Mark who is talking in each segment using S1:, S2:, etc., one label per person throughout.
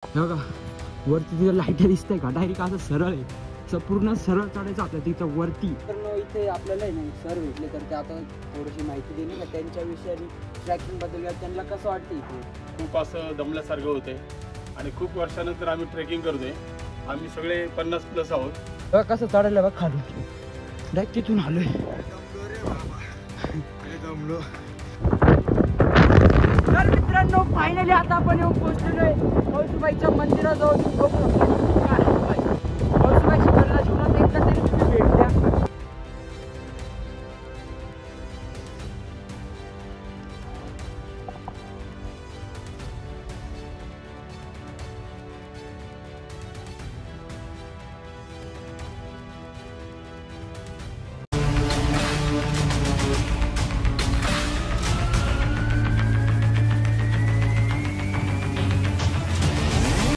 S1: हे बघा वरती तिथं लाईट दिसतंय का, डायरेक्ट असं सरळ आहे, पूर्ण सरळ चढायचं आपल्या तिथं वरती. तर इथे आपल्याला नाही सर भेटले तर ते आता थोडीशी माहिती दिली का त्यांच्या विषयी ट्रॅकिंग बद्दल, त्यांना कसं वाटतं इथे.
S2: खूप असं दमल्यासारखं होते आणि खूप वर्षानंतर आम्ही ट्रेकिंग करतोय. आम्ही सगळे 50+ आहोत.
S1: बघा कसं चढायला बघ खाली, डायरेक्ट तिथून आलोय. तर मित्रांनो फायनली आता आपण येऊन पोहोचलेलोय कळसुबाईच्या मंदिराजवळ. कळसुबाई शिखरला जीवनात एकदा तरी तुम्ही भेट द्या.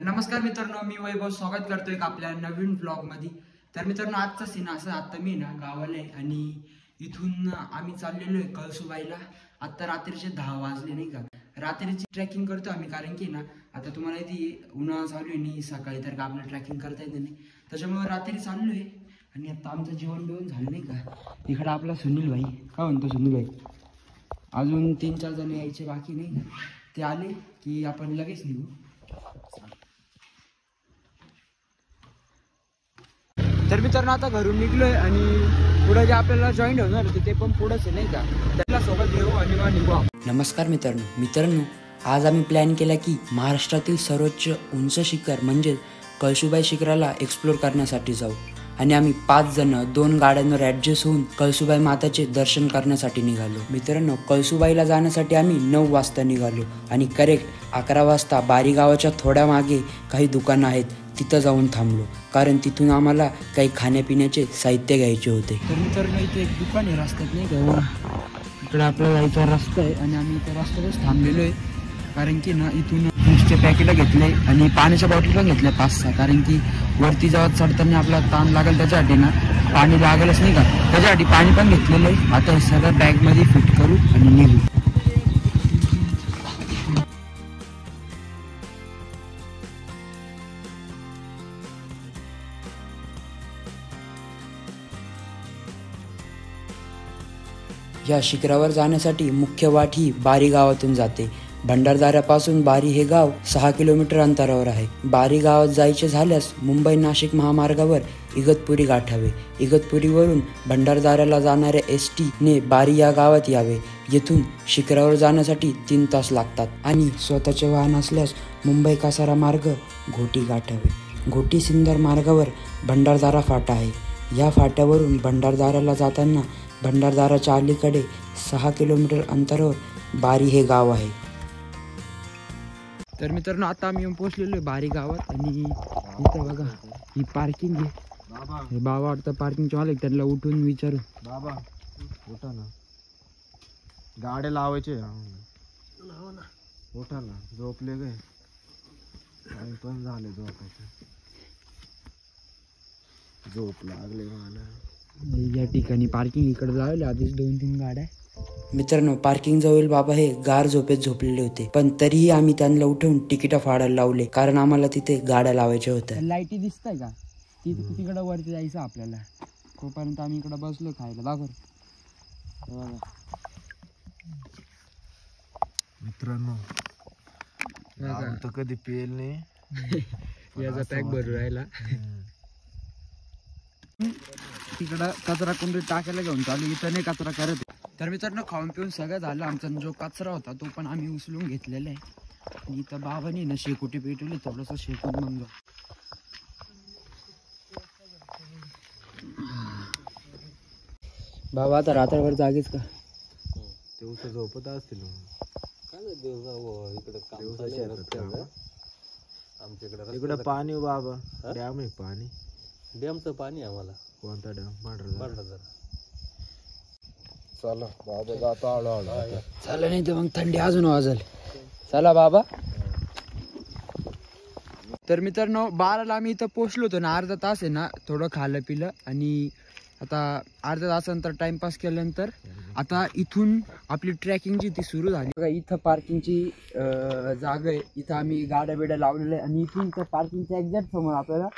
S1: नमस्कार मित्रांनो, मी वैभव स्वागत करतोय आपल्या नवीन ब्लॉग मध्ये. तर मित्रांनो आजचा सीन असं, आता मी ना गावाला आहे आणि इथून आम्ही चाललेलो आहे कळसुबाईला. आता रात्रीचे 10 वाजले नाही का. रात्रीची ट्रॅकिंग करतो आम्ही, कारण की ना आता तुम्हाला ती उन्हाळा चालू आहे आणि सकाळी तर का आपल्याला ट्रॅकिंग करता येते नाही, त्याच्यामुळे रात्री चाललो आहे. आणि आता आमचं जेवण बिवण झालं नाही का. इकडं आपला सुनील भाई, काय म्हणतो सुनील भाई, अजून 3-4 जण यायचे बाकी नाही का. ते आले की आपण लगेच निघू. तर मित्रांनो आता घरून निघलोय आणि पुढे जे आपल्याला जॉईंट होणार होते ते पण पुढेच आहे नाही का, त्याला सोबत घेऊ आणि मग निघू. नमस्कार मित्रांनो, आज आम्ही प्लॅन केला की महाराष्ट्रातील सर्वोच्च उंच शिखर म्हणजे कळसुबाई शिखराला एक्सप्लोर करण्यासाठी जाऊ. आणि आम्ही 5 जण 2 गाड्यांवर ऍडजस्ट होऊन कळसुबाई माताचे दर्शन करण्यासाठी निघालो. मित्रांनो कळसुबाईला जाण्यासाठी आम्ही 9 वाजता निघालो आणि करेक्ट 11 वाजता बारी गावाच्या थोड्या मागे काही दुकानं आहेत तिथं जाऊन थांबलो, कारण तिथून आम्हाला काही खाण्यापिण्याचे साहित्य घ्यायचे होते. तर मित्रांनो इथे एक दुकान आहे रस्त्यात नाही का, इकडे आपला जायचा रस्ता आहे आणि आम्ही इथे रस्त्यातच थांबलेलो आहे. कारण की ना इथून ज्यूसचे पॅकेट घेतले आणि पाण्याच्या बॉटल पण घेतल्या 5-6, कारण की वरती जेव्हा चढताना आपला ताण लागेल त्याच्यासाठी ना पाणी लागेलच नाही का, त्याच्यासाठी पाणी पण घेतलेलं आहे. आता हे सगळं बॅगमध्ये फिट करू आणि निघू. या शिखरावर जाण्यासाठी मुख्य वाट ही बारी गावातून जाते. भंडारदऱ्यापासून बारी हे गाव 6 किलोमीटर अंतरावर आहे. बारी गावात जायचे झाल्यास मुंबई नाशिक महामार्गावर इगतपुरी गाठावे. इगतपुरीवरून भंडारदऱ्याला जाणाऱ्या ST ने बारी या गावात यावे. येथून शिखरावर जाण्यासाठी 3 तास लागतात आणि स्वतःचे वाहन असल्यास मुंबई कासारा मार्ग घोटी गाठावे. घोटी सिन्नर मार्गावर भंडारदरा फाटा आहे. या फाट्यावरून भंडारदऱ्याला जाताना भंडारदऱ्याच्या अलीकडे 6 किलोमीटर अंतरावर बारी हे गाव आहे. तर मित्रांनो आता आम्ही येऊन पोहोचलेलो आहे बारी गावात आणि इथं बघा ही पार्किंग आहे. हे बाबा वाटतं पार्किंगचे मालक, त्यांना उठून विचारू. बाबा उठा ना, गाड्या लावायचे. उठा ना, झोपले गे पण झाले झोपायचे, झोप लागले मला. या ठिकाणी पार्किंग इकडे लावले आधीच 2-3 गाड्या. मित्रांनो पार्किंग जवळ बाबा हे गार झोपेत झोपलेले होते, पण तरीही आम्ही त्यांना उठवून तिकीट फाडायला लावले, कारण आम्हाला तिथे गाड्या लावायच्या होत्या. लाईटी दिसताय का, तिकडे वरती जायचं आपल्याला. तोपर्यंत आम्ही इकडे बसलो खायला. बघा मित्रांनो तर कधी पेल नाही याचा पॅक भरू राहिला. तिकडं कचरा कुंडी टाकायला घेऊन चालू, इथं नाही कचरा करत. तर मित्रांनो खाऊन पिऊन सगळं झालं. आमचा जो कचरा होता तो पण आम्ही उचलून घेतलेला आहे. आणि इथं बाबांनी ना शेकोटी पेटवली, थोडंसं शेकून मग बाबा आता रात्रभर जागेच का दिवसा झोपत असतील आमच्याकडे. इकडं पाणी बाबा, डॅम आहे पाणी, डॅमचं पाणी आम्हाला. कोणता डॅम? भंडारदरा. चला बाबा जातो आलो. चला नाही तर मग थंडी अजून वाजल. चला बाबा. तर मित्रांनो 12ला आम्ही इथं पोहोचलो होतो ना, अर्धा तास आहे ना थोडं खाल्लं पिलं आणि आता अर्ध्या तासानंतर टाइमपास केल्यानंतर आता इथून आपली ट्रॅकिंग जी ती सुरू झाली बघा. इथं पार्किंगची जागा आहे. इथं आम्ही गाड्या बिड्या लावलेल्या आहे आणि इथून त्या पार्किंगच्या एक्झॅक्ट समोर आपल्याला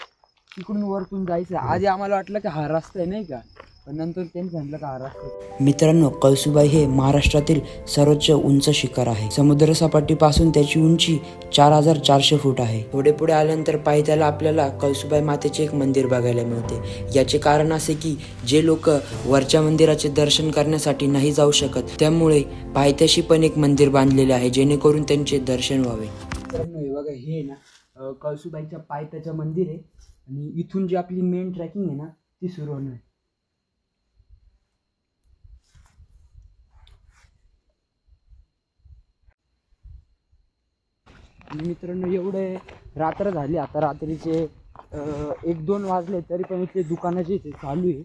S1: तिकडून वरतून जायचं. आधी आम्हाला वाटलं की हा रस्ता आहे नाही का, पण नंतर त्यांनी सांगितलं का हा रस्ता. मित्रांनो, कळसुबाई हे महाराष्ट्रातील सर्वोच्च उंच शिखर आहे. समुद्रसपाटीपासून त्याची उंची 4400 फूट आहे. थोडे पुढे आल्यानंतर पायथ्याला आपल्याला कळसुबाई मातेचे एक मंदिर बघायला मिळते. याचे कारण असे की जे लोक वरच्या मंदिराचे दर्शन करण्यासाठी नाही जाऊ शकत, त्यामुळे पायथ्याशी पण एक मंदिर बांधलेले आहे जेणेकरून त्यांचे दर्शन व्हावे. मित्रांनो, हे बघा, हे ना कळसुबाईच्या पायथ्याचं मंदिर आहे आणि इथून जी आपली मेन ट्रॅकिंग आहे ना ती सुरू होणार आहे. आणि मित्रांनो, एवढे रात्र झाली, आता रात्रीचे 1-2 वाजले तरी पण इथले दुकानं जे चालू आहे.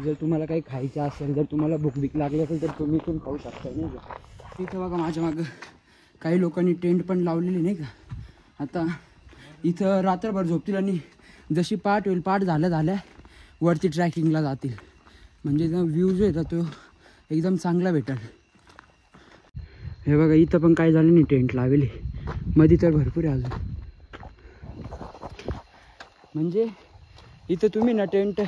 S1: जर तुम्हाला काही खायचं असेल, जर तुम्हाला भूक लागली असेल तर तुम्ही इथून खाऊ शकता नाही का. तिथं बघा माझ्या मागं काही लोकांनी टेंट पण लावलेली नाही का. आता इथं रात्रभर झोपतील आणि जशी पाठ होईल, पाठ झाल्या वरती ट्रॅकिंगला जातील. म्हणजे व्ह्यू जो येतात तो एकदम चांगला भेटेल. हे बघा, इथं पण काय झालं नाही, टेंट लावले मध्ये तर भरपूर आहे अजून. म्हणजे इथं तुम्ही ना टेंट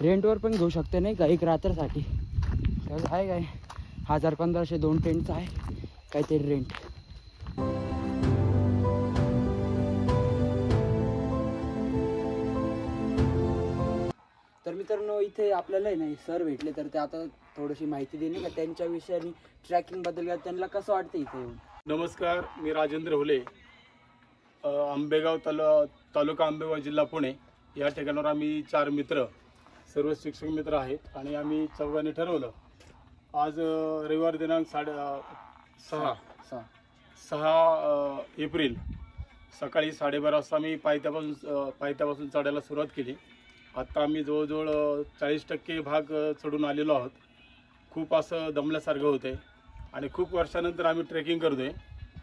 S1: रेंटवर पण घेऊ शकता नाही का, एक रात्रसाठी. तर आहे काय 1000-1500 2 टेंटचं आहे काहीतरी रेंट. तर मित्रांनो, इथे आपल्याला नाही सर भेटले तर ते आता थोडीशी माहिती देणे का त्यांच्या विषयाने ट्रॅकिंगबद्दल, त्यांना कसं वाटतं इथे येऊन.
S2: नमस्कार, मी राजेंद्र हुले, आंबेगाव तालुका आंबेगाव, जिल्हा पुणे. या ठिकाणावर आम्ही 4 मित्र, सर्व शिक्षक मित्र आहेत आणि आम्ही चौघांनी ठरवलं आज रविवार दिनांक 6 एप्रिल सकाळी 12:30 वाजता आम्ही पायथ्यापासून चढायला सुरुवात केली. आत्ता आम्ही जवळजवळ 40% भाग चढून आलेलो आहोत. खूप असं दमल्यासारखं होते आणि खूप वर्षानंतर आम्ही ट्रेकिंग करतो आहे.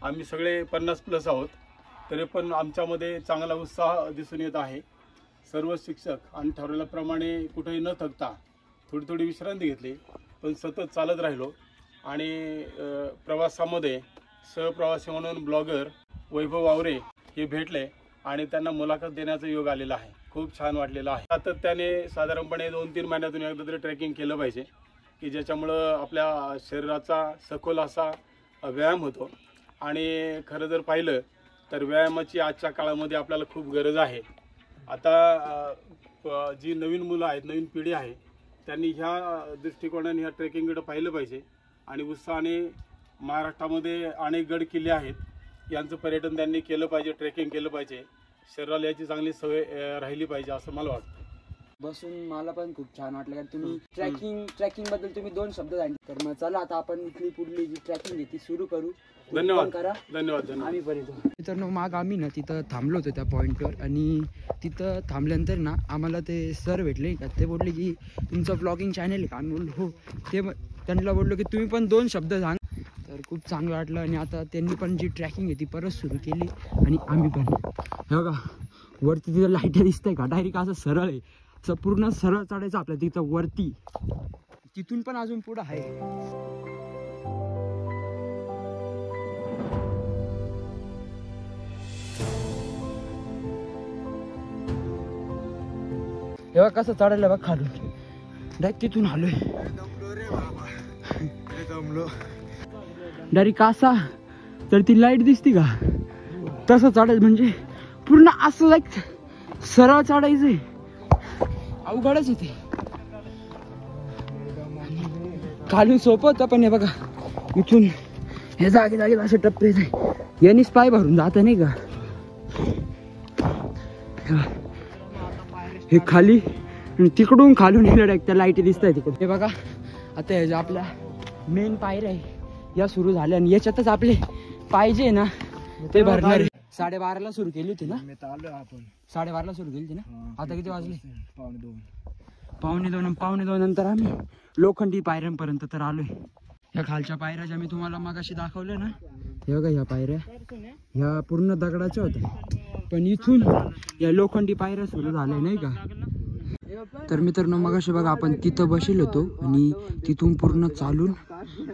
S2: आम्ही सगळे 50+ आहोत, तरी पण आमच्यामध्ये चांगला उत्साह दिसून येत आहे. सर्व शिक्षक आणि ठरवल्याप्रमाणे कुठेही न थकता थोडी विश्रांती घेतली, पण सतत चालत राहिलो. आणि प्रवासामध्ये सहप्रवासी म्हणून ब्लॉगर वैभव वावरे हे भेटले आणि त्यांना मुलाखत देण्याचा योग आलेला आहे. खूप छान वाटलेलं आहे. सातत्याने साधारणपणे 2-3 महिन्यातून एकदा तरी ट्रेकिंग केलं पाहिजे, की ज्याच्यामुळं आपल्या शरीराचा सखोल असा व्यायाम होतो. आणि खरं जर पाहिलं तर व्यायामाची आजच्या काळामध्ये आपल्याला खूप गरज आहे. आता जी नवीन मुलं आहेत, नवीन पिढी आहे, त्यांनी ह्या दृष्टिकोनाने ह्या ट्रेकिंगकडे पाहिलं पाहिजे आणि उत्साहाने महाराष्ट्रामध्ये अनेक गड किल्ले आहेत, यांचं पर्यटन त्यांनी केलं पाहिजे, ट्रेकिंग केलं पाहिजे. शरीराला याची चांगली सवय राहिली पाहिजे असं मला वाटतं.
S1: बसून मला पण खूप छान वाटलं कारण तुम्ही ट्रॅकिंग बद्दल तुम्ही 2 शब्द सांगितले. तर मग चला आता आपण इथली पुढली जी ट्रॅकिंग आहे ती सुरू करू.
S2: धन्यवाद.
S1: धन्यवाद. आम्ही पण येतो. मित्रांनो, माग आम्ही ना तिथं थांबलो होतो त्या पॉईंटवर आणि तिथं थांबल्यानंतर ना आम्हाला ते सर भेटले का. ते बोलले की तुमचं ब्लॉगिंग चॅनल आहे का. आम्ही बोललो हो. ते त्यांना बोललो की तुम्ही पण 2 शब्द सांग. तर खूप चांगलं वाटलं आणि आता त्यांनी पण जी ट्रॅकिंग आहे ती परत सुरू केली आणि आम्ही पण. हे बघा, वरती तिथं लाईट दिसतंय का, डायरेक्ट असं सरळ आहे, असं पूर्ण सरळ चढायचं आपल्या तिथं वरती. तिथून पण अजून पुढं आहे. तेव्हा कसं चढायला बघ खालून, डायरेक्ट तिथून आलोय. डायरेक्ट असा तर ती लाईट दिसती का तसं चढायचं, म्हणजे पूर्ण असं लाईक सरळ चढायचंय. अवघडच येते. खालून सोपं होतं पण हे बघा इथून हे जागे असे टप्पे यांनीच पाय भरून जात नाही का. हे खाली तिकडून खालून डायरेक्ट त्या लाईटी दिसत आहे तिकडे. हे बघा, आता हे आपल्या मेन पायऱ्या आहे या सुरू झाल्या आणि याच्यातच आपले पाहिजे ना ते भरणार. 12:30ला सुरू केली होती ना. आपण 12:30ला सुरू केली होती ना. आता किती वाजले? 1:15 नंतर आम्ही लोखंडी पायऱ्यांपर्यंत तर आलोय. या खालच्या पायऱ्या ज्या मी तुम्हाला मगाशी दाखवल्या ना, हे बघा ह्या पायऱ्या ह्या पूर्ण दगडाच्या होत्या, पण इथून या लोखंडी पायऱ्या सुरू झाल्या नाही का. तर मित्रांनो, मगाशी बघा आपण तिथं बसलो होतो आणि तिथून पूर्ण चालून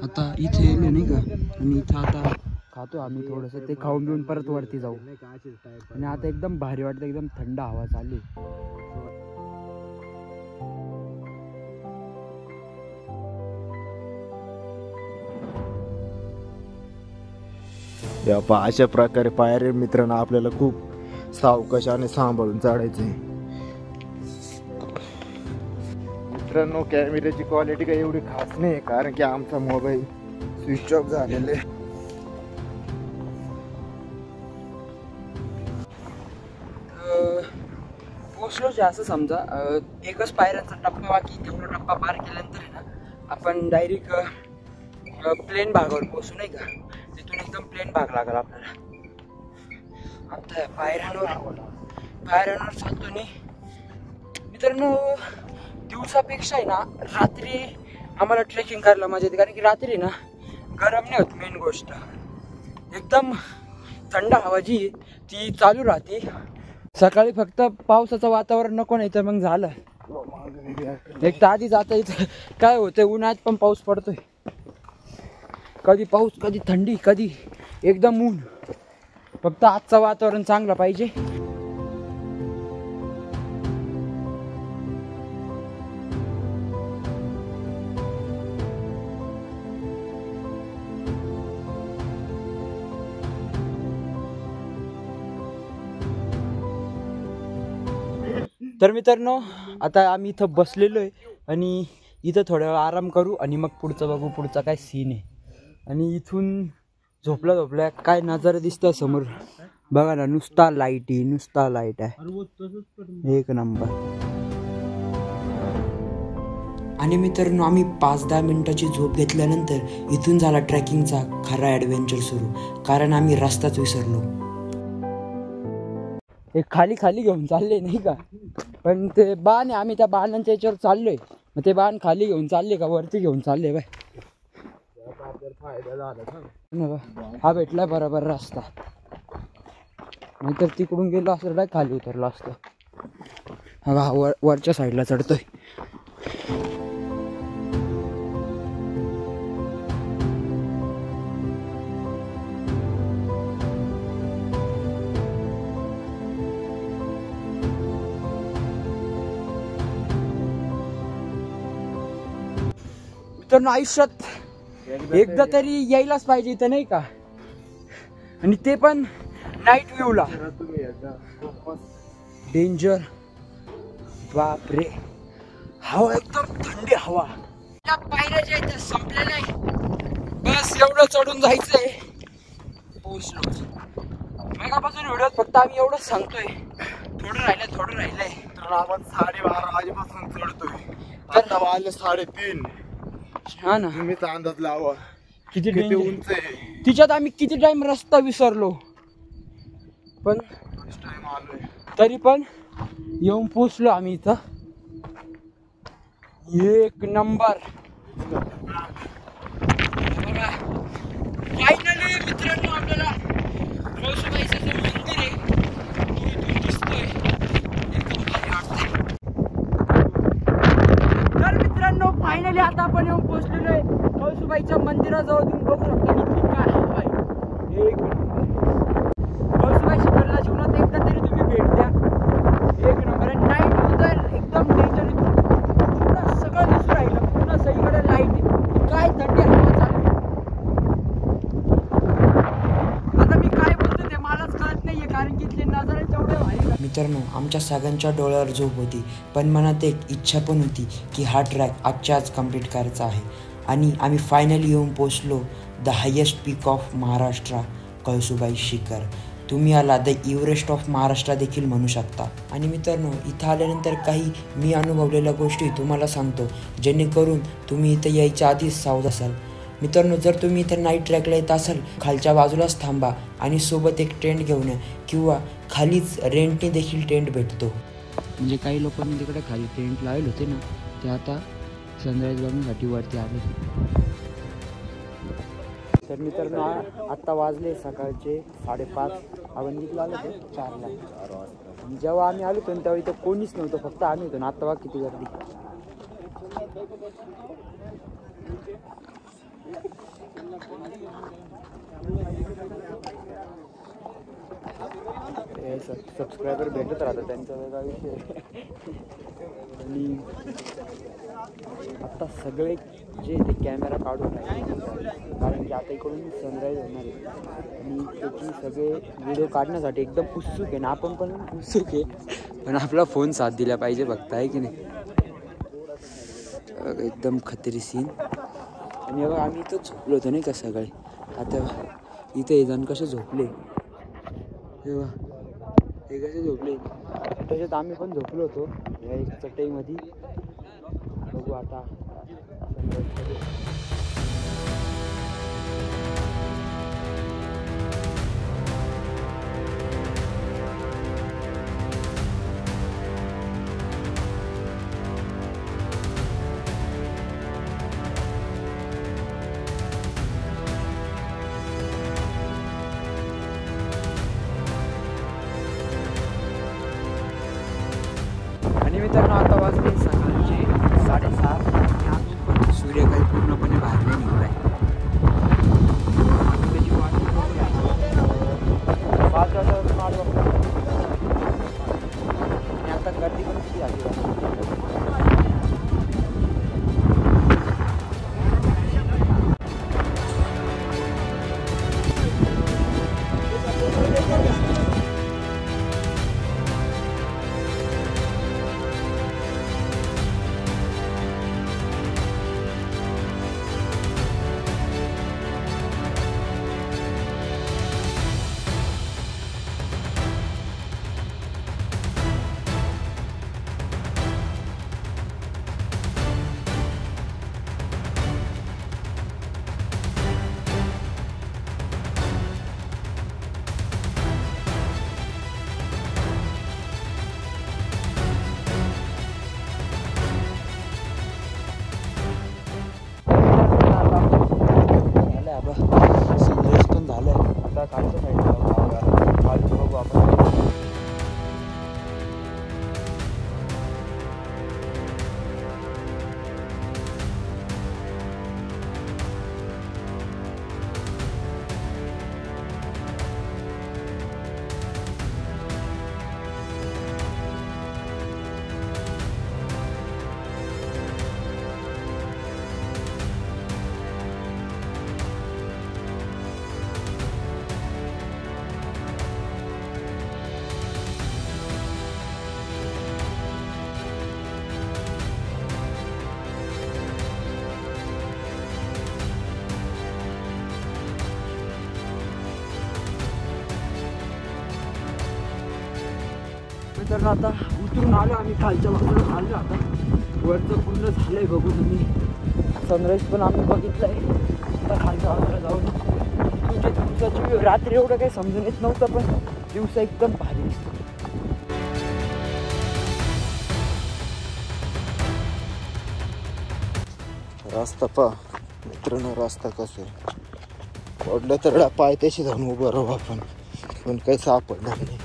S1: आता इथे येले नाही का, आणि इथं आता खातो आम्ही थोडंसं, ते खाऊन घेऊन परत वरती जाऊ. आणि आता एकदम भारी वाटतं, एकदम थंड हवा चालली.
S3: अशा प्रकारे पायऱ्या मित्रांनो आपल्याला खूप सावकाशाने सांभाळून चढायचे. मित्रांनो कॅमेऱ्याची क्वालिटी काही एवढी खास नाही, कारण की आमचा मोबाईल स्विच ऑफ झालेला आहे.
S1: पोचलोच असं समजा, एकच पायऱ्यांचा टप्पा बाकी, तेवढा टप्पा पार केल्यानंतर आहे ना आपण डायरेक्ट प्लेन भागावर पोचू नाही का. तिथून एकदम प्लेन भाग लागला आपल्याला. आता पायऱ्यांवर चालतो नाही मित्रांनो. दिवसापेक्षा आहे ना रात्री आम्हाला ट्रेकिंग करायला मजा येते, कारण की रात्री ना गरम नाही होत. मेन गोष्ट एकदम थंड हवा जी ती चालू राहते. सकाळी फक्त पावसाचं वातावरण नको, नाही तर मग झालं. एक तर आधीच आता इथं काय होतंय, उन्हाळ्यात पण पाऊस पडतोय, कधी पाऊस कधी थंडी कधी एकदम ऊन. फक्त आजचं वातावरण चांगलं पाहिजे. तर मित्रांनो आता आम्ही इथं बसलेलो आहे आणि इथं थोड्या वेळ आराम करू आणि मग पुढचं बघू, पुढचा काय सीन आहे. आणि इथून झोपल्या काय नजारा दिसतोय समोर बघा ना, नुसता लाईट आहे, एक नंबर. आणि मित्रांनो आम्ही 5-10 मिनिटाची झोप घेतल्यानंतर इथून झाला ट्रेकिंगचा खरा ॲडव्हेंचर सुरू, कारण आम्ही रस्ताच विसरलो. एक खाली घेऊन चालले नाही का, पण ते बाण आहे, आम्ही त्या बाणांच्या याच्यावर चाललोय. मग ते बाण खाली घेऊन चालले का वरती घेऊन चालले बाय. हा भेटला बरोबर रस्ता, नंतर तिकडून गेलो असं काय खाली उतरलो असतो. हा वरच्या साईडला चढतोय. मित्रांनो आयुष्यात एकदा तरी यायलाच पाहिजे इथं नाही का, आणि ते पण नाईट व्ह्यूला. डेंजर बापरे, हवा एकदम थंडी हवा. त्या पायऱ्या ज्या आहेत त्या संपलेल्या आहे, बस एवढं चढून जायचंय. पोहोचलो. मगापासून व्हिडिओत फक्त आम्ही एवढंच सांगतोय, थोडं राहिलंय.
S3: तर आपण 12:30 वाजेपासून चढतोय, आता वाजले 3:30.
S1: हा ना,
S3: तुम्हीच अंदाज लावा
S1: किती
S3: उंच आहे.
S1: तिच्यात आम्ही किती टाइम रस्ता विसरलो, पण
S3: टाइम आलोय
S1: तरी पण येऊन पोचलो आम्ही इथं. एक नंबर. फायनली मित्रांनो आपल्याला कळसुबाईचं जे मंदिर आहे तो इथून दिसतोय, एकदम भारी वाटतंय. तर मित्रांनो फायनली आता आपण येऊन पोचलेलो आहे कळसुबाईच्या मंदिराजवळ. तुम्ही बघू शकता इथे काय हवा आहे, एक कळसुबाई शिखरला जीवनात एकदा तरी तुम्ही भेट द्या, एक नंबर. आणि नाईट व्यू तर एकदम डेंजर. पूर्ण सगळं दिसून राहिलं, पूर्ण सगळीकडे लाईट, काय थंडी हवा चालू. आता मी काय बोलतो ते मलाच कळत नाहीये, कारण की इथले नजारे तेवढे भारी. मित्रांनो आमच्या सगळ्यांच्या डोळ्यावर झोप होती, पण मनात एक इच्छा पण होती की हा ट्रॅक आजच्या आज कंप्लीट करायचा आहे. आणि आम्ही फायनली येऊन पोचलो the highest peak of Maharashtra, Kalsubai शिखर. तुम्ही याला द एव्हरेस्ट ऑफ महाराष्ट्र देखील म्हणू शकता. आणि मित्रांनो इथं आल्यानंतर काही मी अनुभवलेल्या गोष्टी तुम्हाला सांगतो, जेणेकरून तुम्ही इथं यायच्या आधीच सावध असाल. मित्रांनो जर तुम्ही इथं नाईट ट्रॅकला येत असाल, खालच्या बाजूलाच थांबा आणि सोबत एक टेंट घेऊन या, किंवा खालीच रेंटने देखील टेंट भेटतो. म्हणजे काही लोकांनी तिकडे खाली टेंट लावले होते ना, ते आता सनराईज बघण्यासाठी वरती आले. तर मित्रांनो आत्ता वाजले सकाळचे 5:30. आपण किती आलो होतो 4ला. आणि जेव्हा आम्ही आलो होतो तेव्हा इथं कोणीच नव्हतं, फक्त आम्ही होतो ना. आत्ता बघ किती गर्दी. सबस्क्रायबर भेटत राहतात त्यांचा वेगळा विषय. आणि आता सगळे जे ते कॅमेरा काढून राहिले, कारण की आता इकडून सनराईज होणार आहे आणि त्याची सगळे व्हिडिओ काढण्यासाठी एकदम उत्सुक आहे ना, आपण पण उत्सुक आहे. पण आपला फोन साथ दिला पाहिजे बघता, आहे की नाही. एकदम खतरी सीन. आणि बघा आम्ही इथं झोपलो होतो नाही का सगळे. आता इथे जण कसे झोपले हे कसे झोपले, तसेच आम्ही पण झोपलो होतो या एक चटईमध्ये. बघू आता आणि मित्रांनो आता वाजले सकाळचे 6:30 आणि अजून पण सूर्य काही पूर्णपणे बाहेर नाही निघाला आहे. त्याची वाट बघू लागली. 5 वाजता वाट बघतो आणि आता गर्दी पण किती झाली. सनराईज पण झालं आहे. आता खालच्या साईडला खालचं बघू आपण. मित्रांनो आता उतरून आलो आम्ही खालच्या बाजूला चाललो. आता वरचं पूर्ण झालं आहे बघून आम्ही. सनराईज पण आम्ही बघितलं आहे. आता खालच्या बाजूला जाऊन तुमच्या दिवसाची व्ह्यू रात्री एवढं काही समजून येत नव्हतं, पण दिवसा एकदम भारी दिसतो.
S3: रस्ता पा मित्रांनो, रस्ता कसं आहे. पडलं तर पायथ्याशी जाऊन उभं राहू आपण, पण काही सापडणार नाही.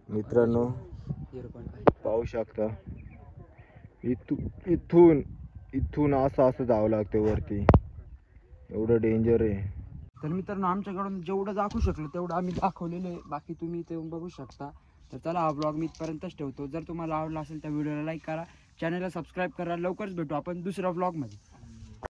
S3: मित्रांनो पाहू शकता, इथून असं जावं लागतं वरती. एवढं डेंजर आहे.
S1: तर मित्रांनो आमच्याकडून जेवढं दाखवू शकलो तेवढं आम्ही दाखवलेलं आहे. बाकी तुम्ही ते बघू शकता. तर चला हा ब्लॉग मी इथपर्यंतच ठेवतो. जर तुम्हाला आवडला असेल तर व्हिडिओला लाईक करा, चॅनलला सबस्क्राईब करा. लवकरच भेटू आपण दुसऱ्या ब्लॉगमध्ये.